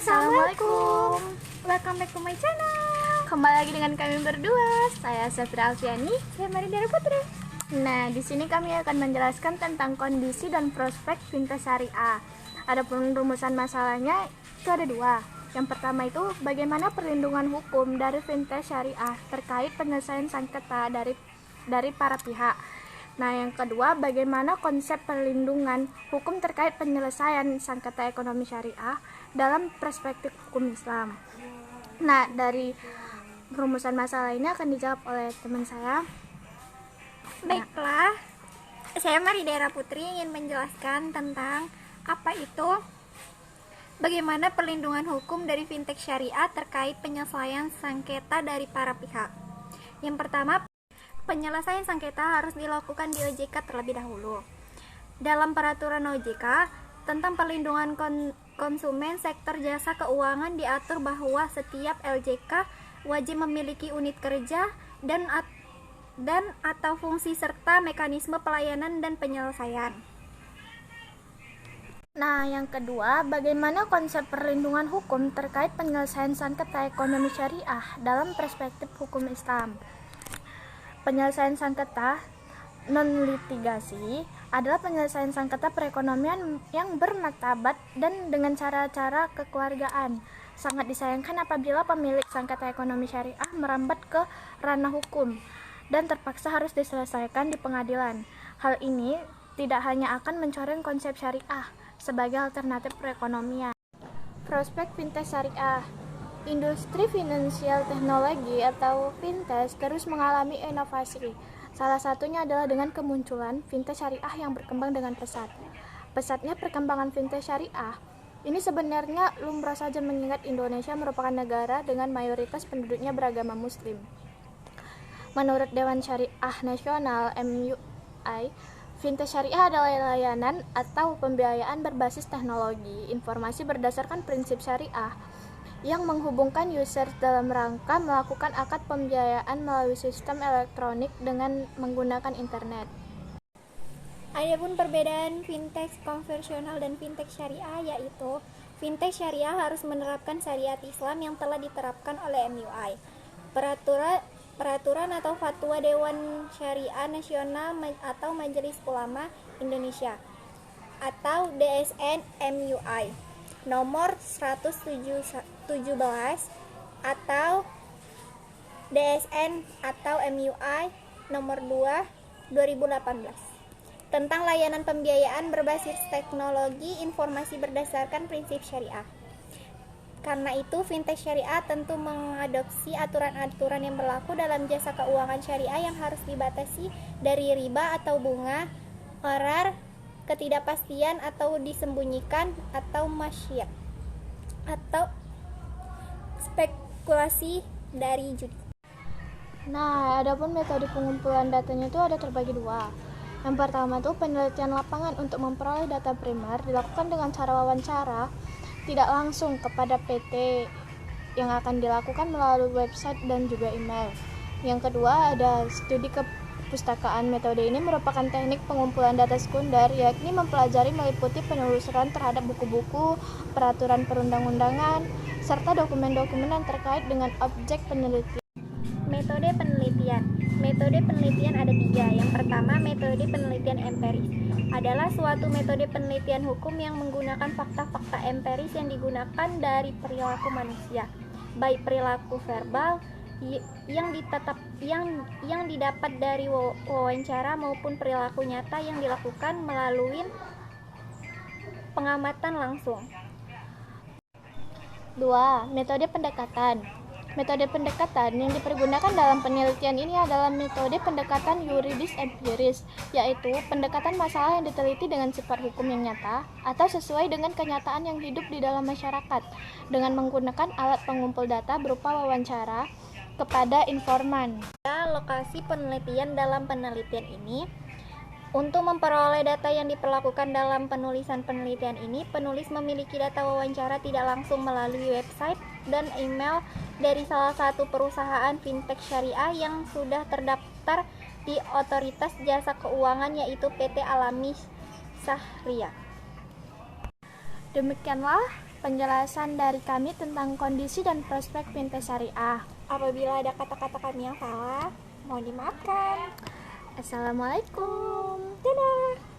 Assalamualaikum. Welcome back to my channel. Kembali lagi dengan kami berdua. Saya Safira Alfiani, saya Maridara Putri. Nah, di sini kami akan menjelaskan tentang kondisi dan prospek fintech syariah. Adapun rumusan masalahnya itu ada dua. Yang pertama itu bagaimana perlindungan hukum dari fintech syariah terkait penyelesaian sengketa dari para pihak. Nah, yang kedua, bagaimana konsep perlindungan hukum terkait penyelesaian sengketa ekonomi syariah dalam perspektif hukum Islam. Nah, dari rumusan masalah ini akan dijawab oleh teman saya. Baiklah, saya Maridara Putri ingin menjelaskan tentang apa itu bagaimana perlindungan hukum dari fintech syariah terkait penyelesaian sengketa dari para pihak. Yang pertama, penyelesaian sengketa harus dilakukan di OJK terlebih dahulu. Dalam peraturan OJK tentang perlindungan konsumen sektor jasa keuangan diatur bahwa setiap LJK wajib memiliki unit kerja dan atau fungsi serta mekanisme pelayanan dan penyelesaian. Nah, yang kedua, bagaimana konsep perlindungan hukum terkait penyelesaian sengketa ekonomi syariah dalam perspektif hukum Islam. Penyelesaian sengketa non-litigasi adalah penyelesaian sengketa perekonomian yang bermartabat dan dengan cara-cara kekeluargaan. Sangat disayangkan apabila pemilik sengketa ekonomi syariah merambat ke ranah hukum dan terpaksa harus diselesaikan di pengadilan. Hal ini tidak hanya akan mencoreng konsep syariah sebagai alternatif perekonomian. Prospek fintech syariah. Industri finansial teknologi atau fintech terus mengalami inovasi. Salah satunya adalah dengan kemunculan fintech syariah yang berkembang dengan pesat. Pesatnya perkembangan fintech syariah ini sebenarnya lumrah saja mengingat Indonesia merupakan negara dengan mayoritas penduduknya beragama Muslim. Menurut Dewan Syariah Nasional (MUI), fintech syariah adalah layanan atau pembiayaan berbasis teknologi informasi berdasarkan prinsip syariah yang menghubungkan user dalam rangka melakukan akad pembiayaan melalui sistem elektronik dengan menggunakan internet. Adapun perbedaan fintech konvensional dan fintech syariah yaitu fintech syariah harus menerapkan syariat Islam yang telah diterapkan oleh MUI. Peraturan atau fatwa Dewan Syariah Nasional atau Majelis Ulama Indonesia atau DSN MUI nomor 117 atau DSN atau MUI nomor 2 2018 tentang layanan pembiayaan berbasis teknologi informasi berdasarkan prinsip syariah. Karena itu, fintech syariah tentu mengadopsi aturan-aturan yang berlaku dalam jasa keuangan syariah yang harus dibatasi dari riba atau bunga, qarar, ketidakpastian atau disembunyikan atau masyia atau spekulasi dari judi. Nah, adapun metode pengumpulan datanya itu ada terbagi dua. Yang pertama itu penelitian lapangan untuk memperoleh data primer dilakukan dengan cara wawancara tidak langsung kepada PT yang akan dilakukan melalui website dan juga email. Yang kedua ada studi kepustakaan. Metode ini merupakan teknik pengumpulan data sekunder, yakni mempelajari meliputi penelusuran terhadap buku-buku, peraturan perundang-undangan, serta dokumen-dokumen yang terkait dengan objek penelitian. Metode penelitian. Metode penelitian ada tiga. Yang pertama, metode penelitian empiris adalah suatu metode penelitian hukum yang menggunakan fakta-fakta empiris yang digunakan dari perilaku manusia, baik perilaku verbal yang didapat dari wawancara maupun perilaku nyata yang dilakukan melalui pengamatan langsung. 2. Metode pendekatan. Metode pendekatan yang dipergunakan dalam penelitian ini adalah metode pendekatan yuridis empiris, yaitu pendekatan masalah yang diteliti dengan sifat hukum yang nyata atau sesuai dengan kenyataan yang hidup di dalam masyarakat dengan menggunakan alat pengumpul data berupa wawancara kepada informan. Lokasi penelitian dalam penelitian ini. Untuk memperoleh data yang diperlakukan dalam penulisan penelitian ini, penulis memiliki data wawancara tidak langsung melalui website dan email dari salah satu perusahaan fintech syariah yang sudah terdaftar di Otoritas Jasa Keuangan yaitu PT Alami Syariah. Demikianlah penjelasan dari kami tentang kondisi dan prospek fintech syariah. Apabila ada kata-kata kami yang salah, mohon dimaafkan. Assalamualaikum. Dadah.